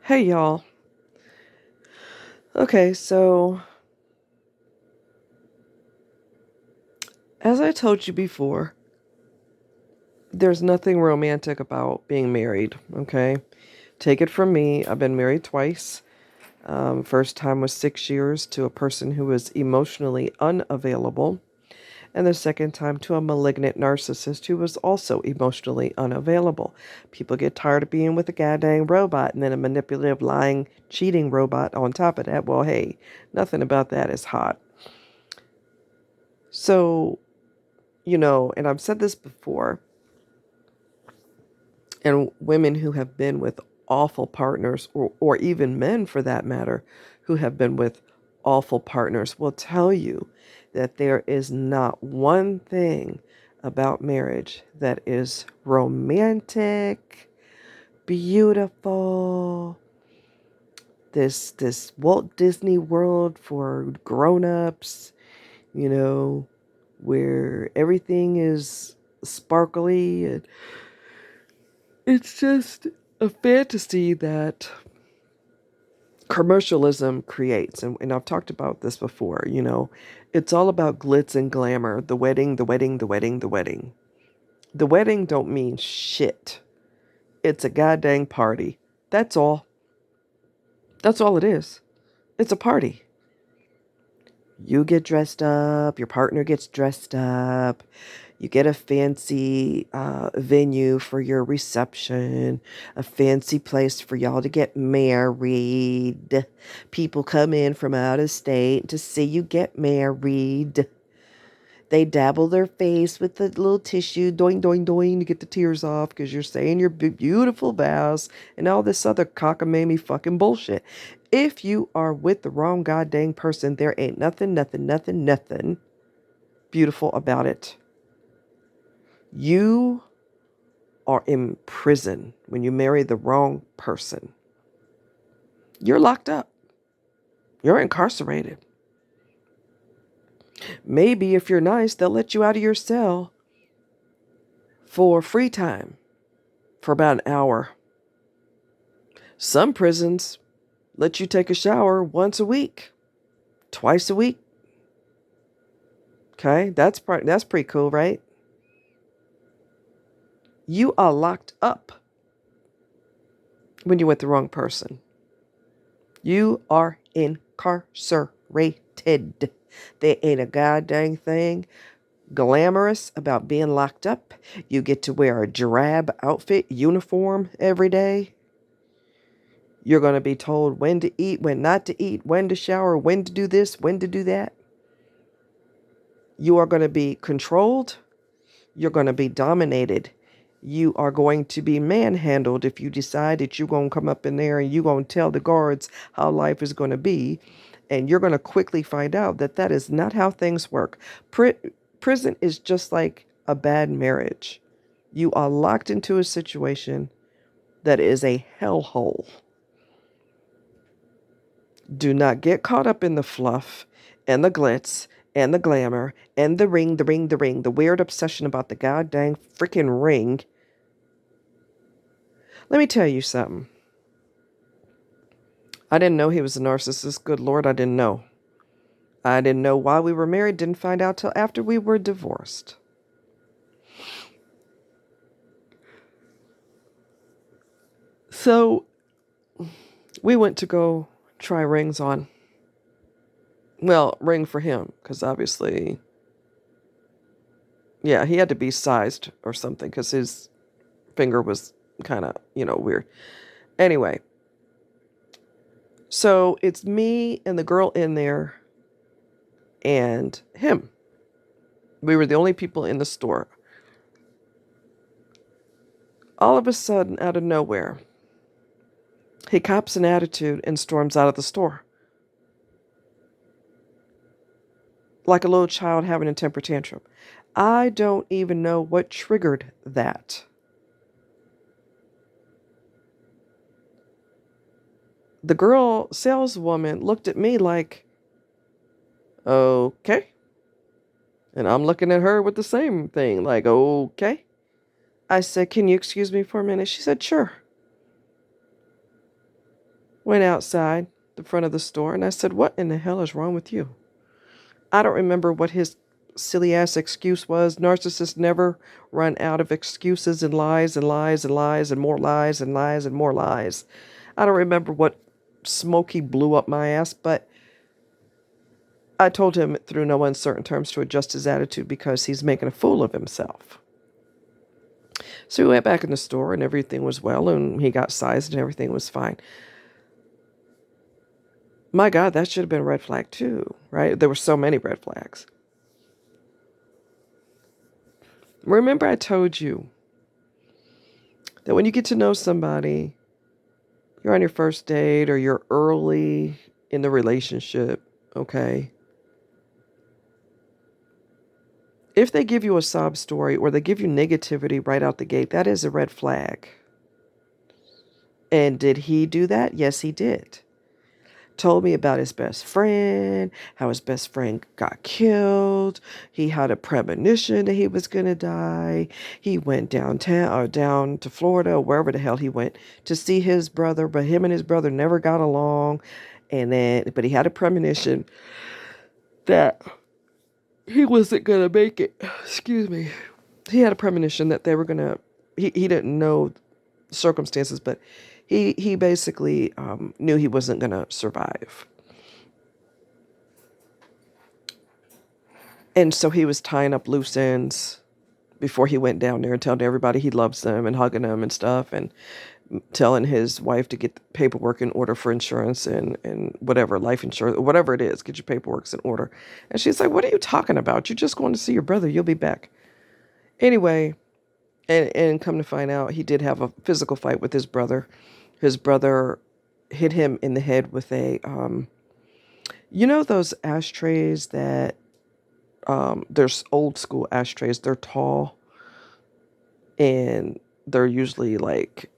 Hey y'all. Okay, so as I told you before, there's nothing romantic about being married, okay? Take it from me, I've been married twice. First time was 6 years to a person who was emotionally unavailable, and the second time to a malignant narcissist who was also emotionally unavailable. People get tired of being with a goddamn robot and then a manipulative, lying, cheating robot on top of that. Well, hey, nothing about that is hot. So, and I've said this before, and women who have been with awful partners, or even men for that matter, who have been with awful partners, will tell you that there is not one thing about marriage that is romantic, beautiful, this Walt Disney World for grown-ups, you know, where everything is sparkly and it's just a fantasy that commercialism creates. And I've talked about this before, it's all about glitz and glamour. The wedding, the wedding, the wedding, the wedding. The wedding don't mean shit. It's a goddamn party. That's all. That's all it is. It's a party. You get dressed up, your partner gets dressed up, you get a fancy venue for your reception, a fancy place for y'all to get married. People come in from out of state to see you get married. They dabble their face with the little tissue, doing, doing, doing, to get the tears off because you're saying your beautiful vows and all this other cockamamie fucking bullshit. If you are with the wrong goddamn person, there ain't nothing, nothing, nothing, nothing beautiful about it. You are in prison when you marry the wrong person. You're locked up. You're incarcerated. Maybe if you're nice, they'll let you out of your cell for free time for about an hour. Some prisons let you take a shower once a week, twice a week. Okay, that's pretty cool, right? You are locked up when you're with the wrong person. You are incarcerated. There ain't a goddamn thing glamorous about being locked up. You get to wear a drab outfit, uniform every day. You're going to be told when to eat, when not to eat, when to shower, when to do this, when to do that. You are going to be controlled. You're going to be dominated. You are going to be manhandled if you decide that you're going to come up in there and you're going to tell the guards how life is going to be. And you're going to quickly find out that that is not how things work. Prison is just like a bad marriage. You are locked into a situation that is a hellhole. Do not get caught up in the fluff and the glitz and the glamour and the ring, the weird obsession about the goddamn freaking ring. Let me tell you something. I didn't know he was a narcissist. Good Lord, I didn't know. I didn't know while we were married, didn't find out till after we were divorced. So we went to go try rings on. Well, ring for him, because obviously, yeah, he had to be sized or something because his finger was kind of, weird. Anyway, so it's me and the girl in there and him. We were the only people in the store. All of a sudden, out of nowhere, he cops an attitude and storms out of the store. Like a little child having a temper tantrum. I don't even know what triggered that. The girl saleswoman looked at me like, okay. And I'm looking at her with the same thing, like, okay. I said, can you excuse me for a minute? She said, sure. Went outside the front of the store and I said, "What in the hell is wrong with you?" I don't remember what his silly ass excuse was. Narcissists never run out of excuses and lies and lies and lies and more lies and lies and more lies. I don't remember what smoke he blew up my ass, but I told him through no uncertain terms to adjust his attitude because he's making a fool of himself. So we went back in the store and everything was well and he got sized and everything was fine. My God, that should have been a red flag too, right? There were so many red flags. Remember I told you that when you get to know somebody, you're on your first date or you're early in the relationship, okay? If they give you a sob story or they give you negativity right out the gate, that is a red flag. And did he do that? Yes, he did. Told me about his best friend, how his best friend got killed. He had a premonition that he was going to die. He went downtown or down to Florida or wherever the hell he went to see his brother, but him and his brother never got along. But he had a premonition that he wasn't going to make it. Excuse me. He had a premonition that they were going to, he didn't know circumstances, but he basically knew he wasn't going to survive. And so he was tying up loose ends before he went down there and telling everybody he loves them and hugging them and stuff and telling his wife to get the paperwork in order for insurance and whatever, life insurance, whatever it is, get your paperwork in order. And she's like, "What are you talking about? You're just going to see your brother. You'll be back." Anyway, and come to find out, he did have a physical fight with his brother. His brother hit him in the head with a, those ashtrays that, there's old school ashtrays. They're tall and they're usually like,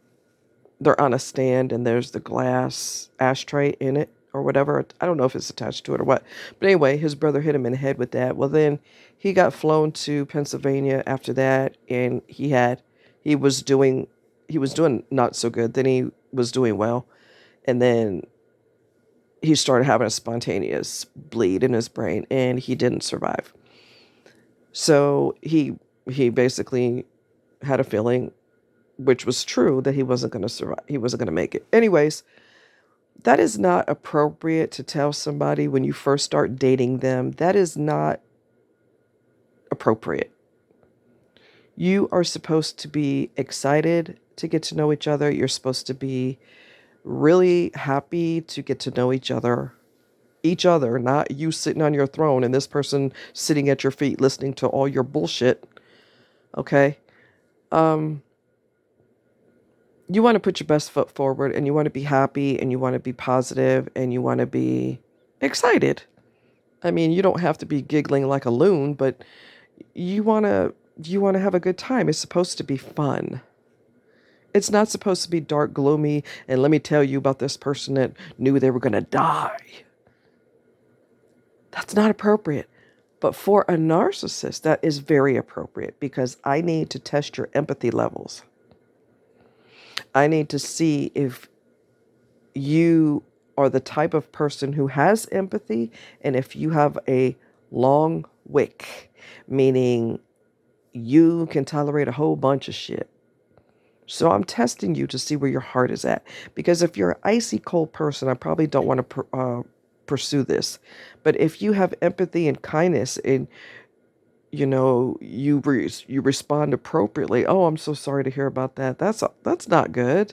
they're on a stand and there's the glass ashtray in it or whatever. I don't know if it's attached to it or what. But anyway, his brother hit him in the head with that. Well, then he got flown to Pennsylvania after that and he was doing not so good. Then he was doing well. And then he started having a spontaneous bleed in his brain and he didn't survive. So he basically had a feeling, which was true, that he wasn't going to survive. He wasn't going to make it. Anyways, that is not appropriate to tell somebody when you first start dating them. That is not appropriate. You are supposed to be excited to get to know each other. You're supposed to be really happy to get to know each other, not you sitting on your throne and this person sitting at your feet listening to all your bullshit. Okay? You want to put your best foot forward and you want to be happy and you want to be positive and you want to be excited. I mean, you don't have to be giggling like a loon, but you want to have a good time. It's supposed to be fun. It's not supposed to be dark, gloomy, and let me tell you about this person that knew they were going to die. That's not appropriate. But for a narcissist, that is very appropriate because I need to test your empathy levels. I need to see if you are the type of person who has empathy and if you have a long wick, meaning you can tolerate a whole bunch of shit. So I'm testing you to see where your heart is at. Because if you're an icy cold person, I probably don't want to pursue this. But if you have empathy and kindness and, you respond appropriately. "Oh, I'm so sorry to hear about that. That's not good.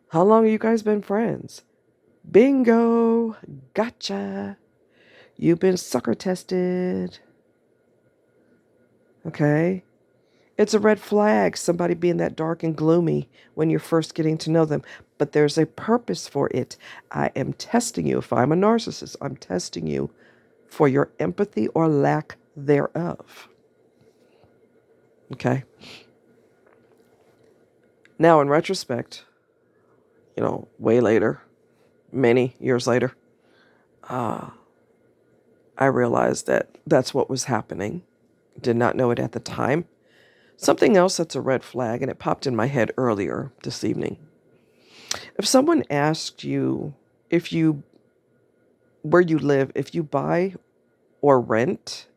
How long have you guys been friends?" Bingo. Gotcha. You've been sucker tested. Okay. It's a red flag, somebody being that dark and gloomy when you're first getting to know them. But there's a purpose for it. I am testing you. If I'm a narcissist, I'm testing you for your empathy or lack thereof. Okay? Now, in retrospect, way later, many years later, I realized that that's what was happening. Did not know it at the time. Something else that's a red flag, and it popped in my head earlier this evening. If someone asked you if you where you live, if you buy or rent,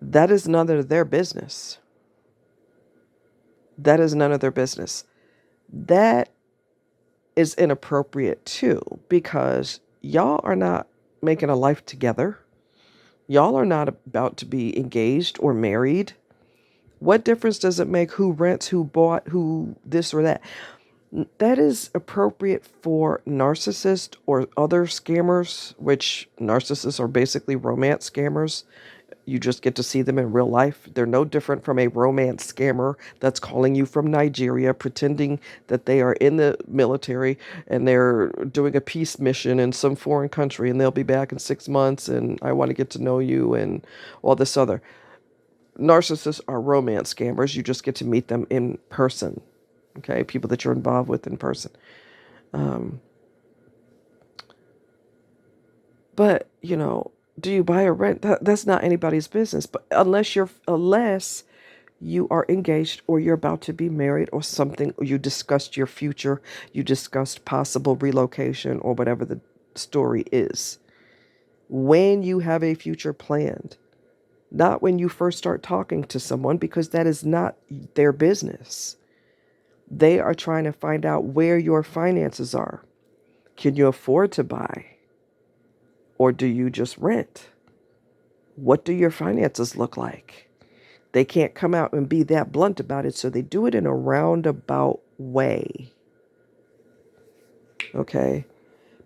that is none of their business. That is none of their business. That is inappropriate too, because y'all are not making a life together. Y'all are not about to be engaged or married. What difference does it make who rents, who bought, who this or that? That is appropriate for narcissists or other scammers, which narcissists are basically romance scammers. You just get to see them in real life. They're no different from a romance scammer that's calling you from Nigeria, pretending that they are in the military and they're doing a peace mission in some foreign country and they'll be back in 6 months and I want to get to know you and all this other. Narcissists are romance scammers. You just get to meet them in person. Okay, people that you're involved with in person. Um, but do you buy or rent? That's not anybody's business. But unless you are engaged or you're about to be married or something, or you discussed your future, you discussed possible relocation or whatever the story is. When you have a future planned, not when you first start talking to someone, because that is not their business. They are trying to find out where your finances are. Can you afford to buy? Or do you just rent? What do your finances look like? They can't come out and be that blunt about it, so they do it in a roundabout way. Okay?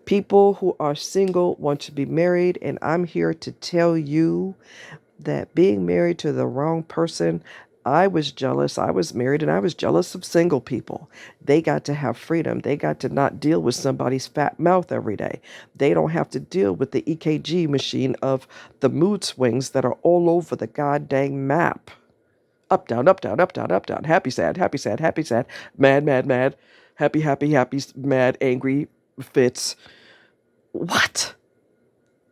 People who are single want to be married, and I'm here to tell you that being married to the wrong person, I was jealous. I was married and I was jealous of single people. They got to have freedom. They got to not deal with somebody's fat mouth every day. They don't have to deal with the EKG machine of the mood swings that are all over the goddamn map. Up, down, up, down, up, down, up, down. Happy, sad, happy, sad, happy, sad. Mad, mad, mad. Happy, happy, happy, mad, angry, fits. What?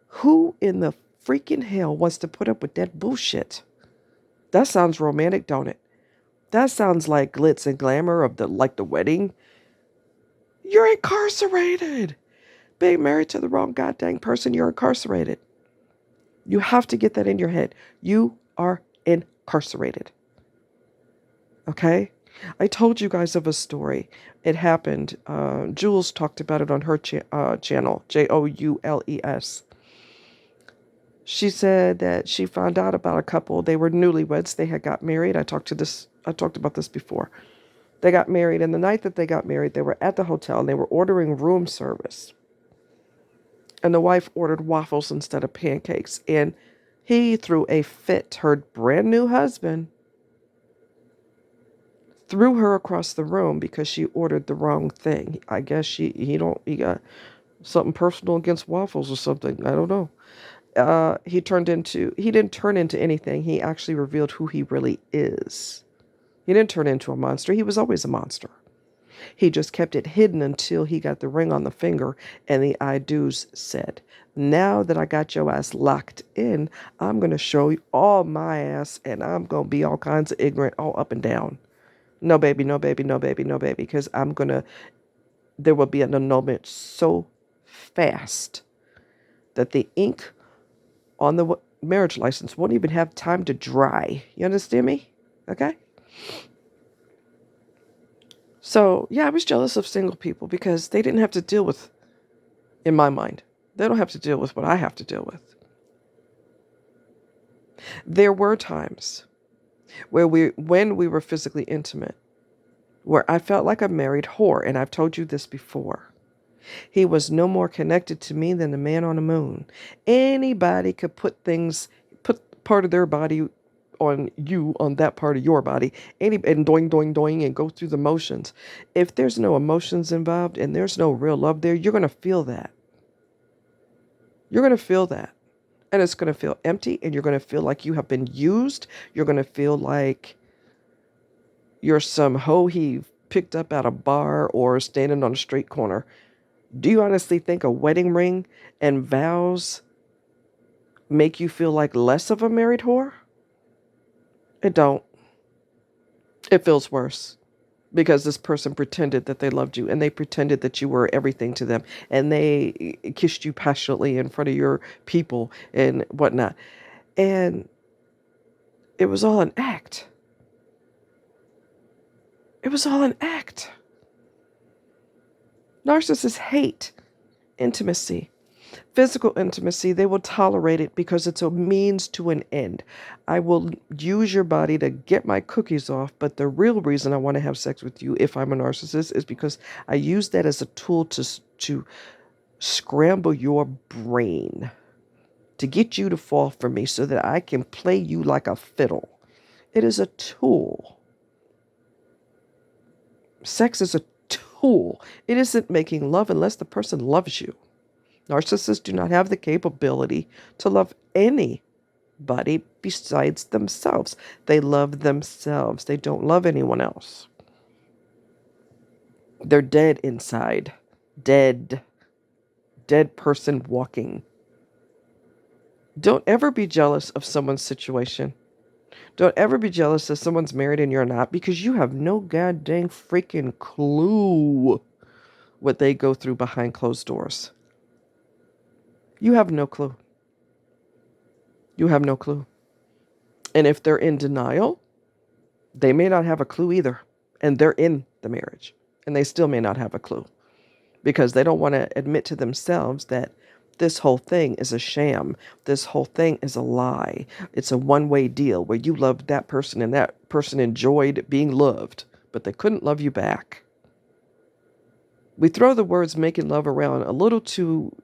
Who in the freaking hell wants to put up with that bullshit? That sounds romantic, don't it? That sounds like glitz and glamour of the wedding. You're incarcerated. Being married to the wrong goddamn person, you're incarcerated. You have to get that in your head. You are incarcerated. Okay? I told you guys of a story. It happened. Jules talked about it on her channel, Joules. She said that she found out about a couple. They were newlyweds. They had got married. I talked about this before. They got married, and the night that they got married, they were at the hotel and they were ordering room service. And the wife ordered waffles instead of pancakes. And he threw a fit. Her brand new husband threw her across the room because she ordered the wrong thing. I guess he got something personal against waffles or something. I don't know. He didn't turn into anything. He actually revealed who he really is. He didn't turn into a monster. He was always a monster. He just kept it hidden until he got the ring on the finger and the I do's said, now that I got your ass locked in, I'm going to show you all my ass and I'm going to be all kinds of ignorant all up and down. No, baby, no, baby, no, baby, no, baby, because there will be an annulment so fast that the ink on the marriage license won't even have time to dry. You understand me? Okay? So, yeah, I was jealous of single people because they didn't have to deal with, in my mind, they don't have to deal with what I have to deal with. There were times when we were physically intimate, where I felt like a married whore, and I've told you this before. He was no more connected to me than the man on the moon. Anybody could put part of their body on you, on that part of your body, and doing, doing, doing, and go through the motions. If there's no emotions involved and there's no real love there, you're going to feel that. You're going to feel that. And it's going to feel empty, and you're going to feel like you have been used. You're going to feel like you're some hoe he picked up at a bar or standing on a street corner. Do you honestly think a wedding ring and vows make you feel like less of a married whore? It don't. It feels worse. because this person pretended that they loved you and they pretended that you were everything to them and they kissed you passionately in front of your people and whatnot. And it was all an act. It was all an act. Narcissists hate intimacy. Physical intimacy, they will tolerate it because it's a means to an end. I will use your body to get my cookies off, but the real reason I want to have sex with you if I'm a narcissist is because I use that as a tool to scramble your brain, to get you to fall for me so that I can play you like a fiddle. It is a tool. Sex is a tool. It isn't making love unless the person loves you. Narcissists do not have the capability to love anybody besides themselves. They love themselves. They don't love anyone else. They're dead inside. Dead. Dead person walking. Don't ever be jealous of someone's situation. Don't ever be jealous if someone's married and you're not, because you have no goddamn freaking clue what they go through behind closed doors. You have no clue. You have no clue. And if they're in denial, they may not have a clue either. And they're in the marriage. And they still may not have a clue. Because they don't want to admit to themselves that this whole thing is a sham. This whole thing is a lie. It's a one-way deal where you loved that person and that person enjoyed being loved, but they couldn't love you back. We throw the words making love around a little too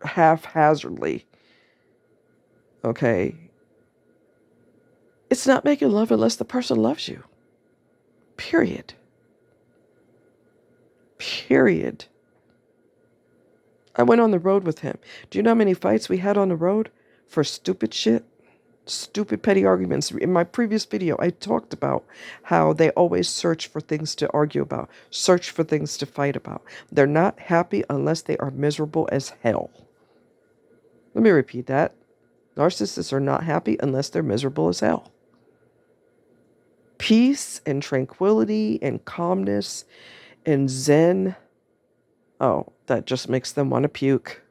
haphazardly. Okay? It's not making love unless the person loves you. Period. Period. I went on the road with him. Do you know how many fights we had on the road for stupid shit? Stupid petty arguments. In my previous video, I talked about how they always search for things to argue about, search for things to fight about. They're not happy unless they are miserable as hell. Let me repeat that. Narcissists are not happy unless they're miserable as hell. Peace and tranquility and calmness and zen, oh, that just makes them want to puke.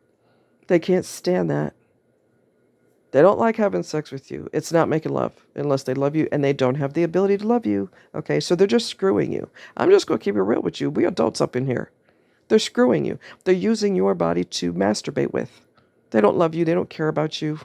They can't stand that. They don't like having sex with you. It's not making love unless they love you, and they don't have the ability to love you. Okay, so they're just screwing you. I'm just going to keep it real with you. We adults up in here. They're screwing you. They're using your body to masturbate with. They don't love you. They don't care about you.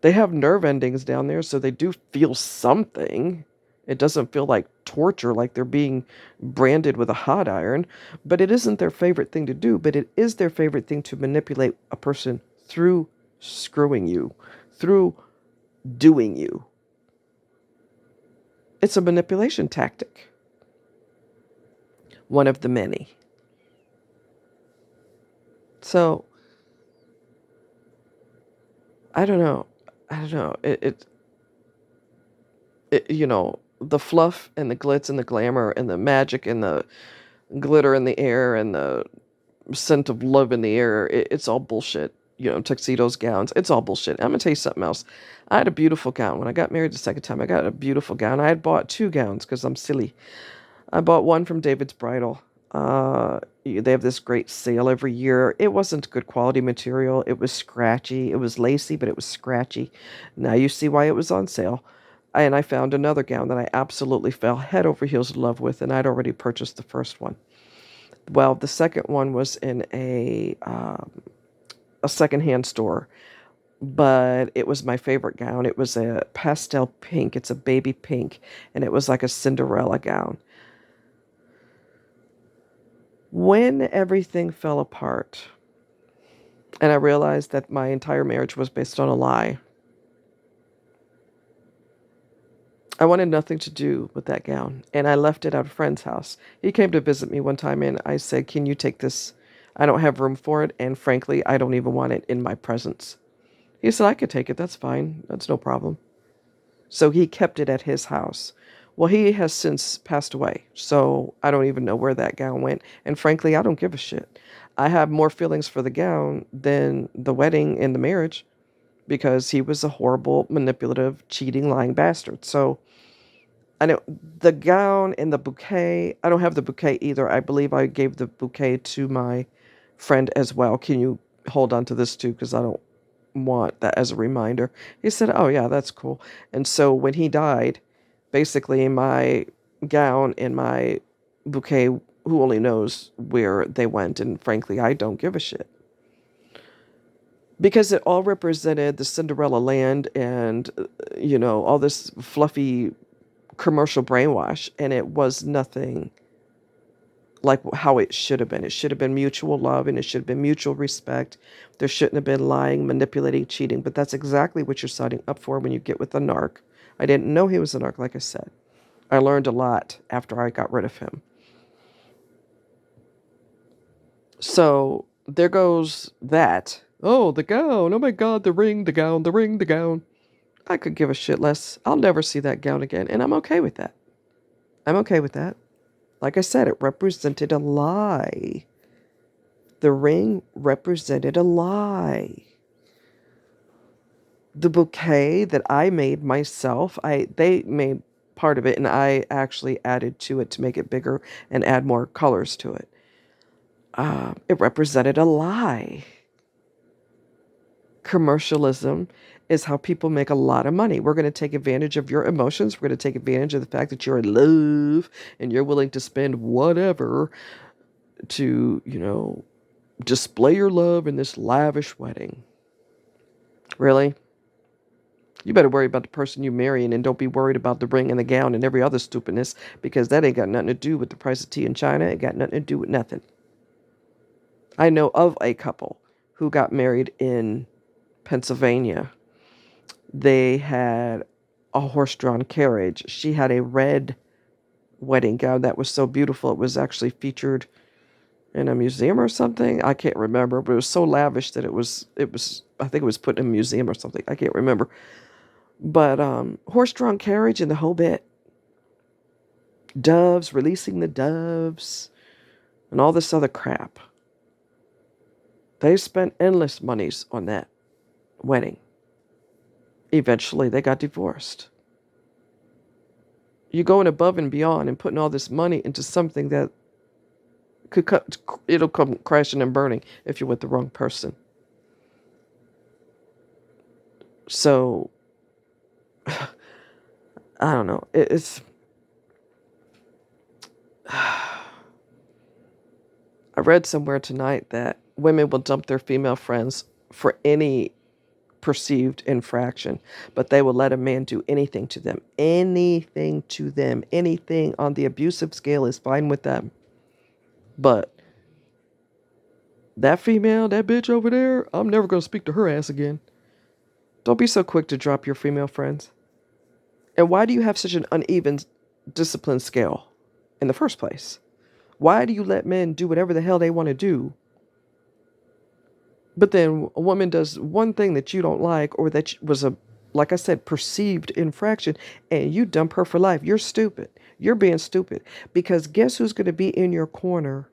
They have nerve endings down there, so they do feel something. It doesn't feel like torture, like they're being branded with a hot iron, but it isn't their favorite thing to do, but it is their favorite thing to manipulate a person through screwing you, through doing you. It's a manipulation tactic. One of the many. So, I don't know. The fluff and the glitz and the glamour and the magic and the glitter in the air and the scent of love in the air, it's all bullshit. Tuxedos, gowns, it's all bullshit. I'm going to tell you something else. I had a beautiful gown. When I got married the second time, I got a beautiful gown. I had bought 2 gowns because I'm silly. I bought one from David's Bridal. They have this great sale every year. It wasn't good quality material. It was scratchy. It was lacy, but it was scratchy. Now you see why it was on sale. And I found another gown that I absolutely fell head over heels in love with, and I'd already purchased the first one. Well, the second one was in a secondhand store, but it was my favorite gown. It was a pastel pink. It's a baby pink, and it was like a Cinderella gown. When everything fell apart, and I realized that my entire marriage was based on a lie, I wanted nothing to do with that gown, and I left it at a friend's house. He came to visit me one time, and I said, "Can you take this? I don't have room for it, and frankly, I don't even want it in my presence." He said, "I could take it. That's fine. That's no problem." So he kept it at his house. Well, he has since passed away, so I don't even know where that gown went, and frankly, I don't give a shit. I have more feelings for the gown than the wedding and the marriage, because he was a horrible, manipulative, cheating, lying bastard. So I know the gown and the bouquet. I don't have the bouquet either. I believe I gave the bouquet to my friend as well. Can you hold on to this too? Because I don't want that as a reminder. He said, "Oh, yeah, that's cool." And so when he died, basically my gown and my bouquet, who only knows where they went? And frankly, I don't give a shit. Because it all represented the Cinderella land and, all this fluffy commercial brainwash, and it was nothing like how it should have been. It should have been mutual love and it should have been mutual respect. There shouldn't have been lying, manipulating, cheating, but that's exactly what you're signing up for when you get with a narc. I didn't know he was a narc, like I said. I learned a lot after I got rid of him. So there goes that. Oh, the gown. Oh my God, the ring, the gown, the ring, the gown. I could give a shit less. I'll never see that gown again, and I'm okay with that. I'm okay with that. Like I said, it represented a lie. The ring represented a lie. The bouquet that I made myself, they made part of it, and I actually added to it to make it bigger and add more colors to it. It represented a lie. Commercialism is how people make a lot of money. We're going to take advantage of your emotions. We're going to take advantage of the fact that you're in love and you're willing to spend whatever to, display your love in this lavish wedding. Really? You better worry about the person you're marrying and don't be worried about the ring and the gown and every other stupidness, because that ain't got nothing to do with the price of tea in China. It got nothing to do with nothing. I know of a couple who got married in Pennsylvania. They had a horse-drawn carriage. She had a red wedding gown that was so beautiful it was actually featured in a museum or something. I can't remember, but it was so lavish that it was I think it was put in a museum or something. I can't remember. But horse-drawn carriage and the whole bit. Doves, releasing the doves, and all this other crap. They spent endless monies on that wedding. Eventually, they got divorced. You're going above and beyond and putting all this money into something that it'll come crashing and burning if you're with the wrong person. So, I don't know. It's I read somewhere tonight that women will dump their female friends for any perceived infraction, but they will let a man do anything to them. Anything to them. Anything on the abusive scale is fine with them. But that female, that bitch over there, I'm never going to speak to her ass again. Don't be so quick to drop your female friends. And why do you have such an uneven discipline scale in the first place? Why do you let men do whatever the hell they want to do? But then a woman does one thing that you don't like, or that was like I said, perceived infraction, and you dump her for life. You're stupid. You're being stupid. Because guess who's going to be in your corner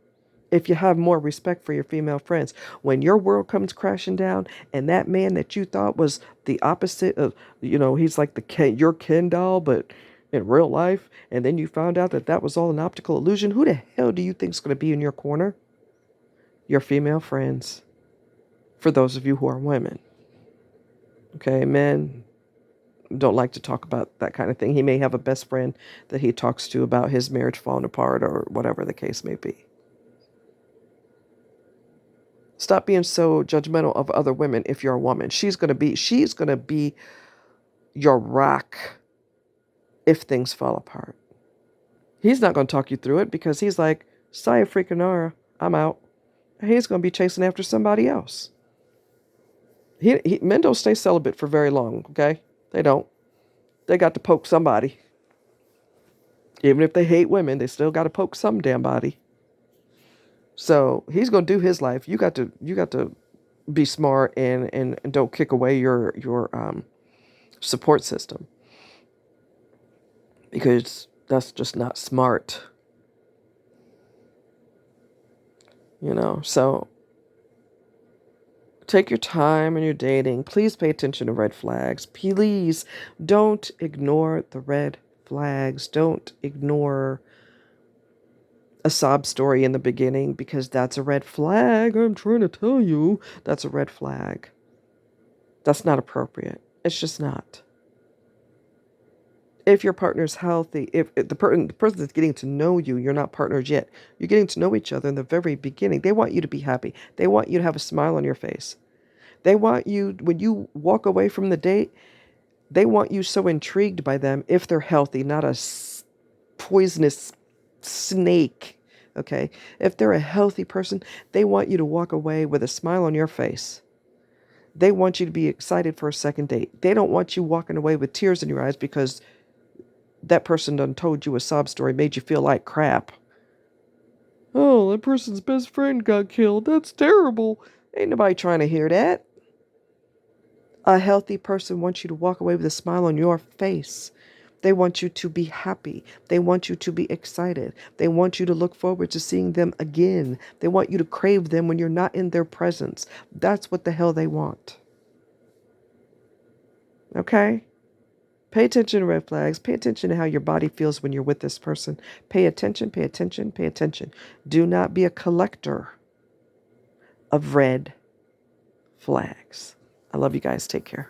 if you have more respect for your female friends? When your world comes crashing down and that man that you thought was the opposite of, he's like your Ken doll, but in real life, and then you found out that that was all an optical illusion, who the hell do you think is going to be in your corner? Your female friends. For those of you who are women. Okay, men don't like to talk about that kind of thing. He may have a best friend that he talks to about his marriage falling apart or whatever the case may be. Stop being so judgmental of other women if you're a woman. She's going to be your rock if things fall apart. He's not going to talk you through it because he's like, "Saya freaking I'm out." He's going to be chasing after somebody else. Men don't stay celibate for very long, okay? They don't. They got to poke somebody. Even if they hate women, they still got to poke some damn body. So he's gonna do his life. You got to be smart and don't kick away your support system, because that's just not smart. So take your time when you're dating. Please pay attention to red flags. Please don't ignore the red flags. Don't ignore a sob story in the beginning because that's a red flag. I'm trying to tell you that's a red flag. That's not appropriate. It's just not. If your partner's healthy, if the person that's getting to know you, you're not partners yet. You're getting to know each other in the very beginning. They want you to be happy. They want you to have a smile on your face. They want you, when you walk away from the date, they want you so intrigued by them if they're healthy, not a poisonous snake. Okay? If they're a healthy person, they want you to walk away with a smile on your face. They want you to be excited for a second date. They don't want you walking away with tears in your eyes because that person done told you a sob story, made you feel like crap. Oh, that person's best friend got killed. That's terrible. Ain't nobody trying to hear that. A healthy person wants you to walk away with a smile on your face. They want you to be happy. They want you to be excited. They want you to look forward to seeing them again. They want you to crave them when you're not in their presence. That's what the hell they want. Okay? Pay attention to red flags. Pay attention to how your body feels when you're with this person. Pay attention, pay attention, pay attention. Do not be a collector of red flags. I love you guys. Take care.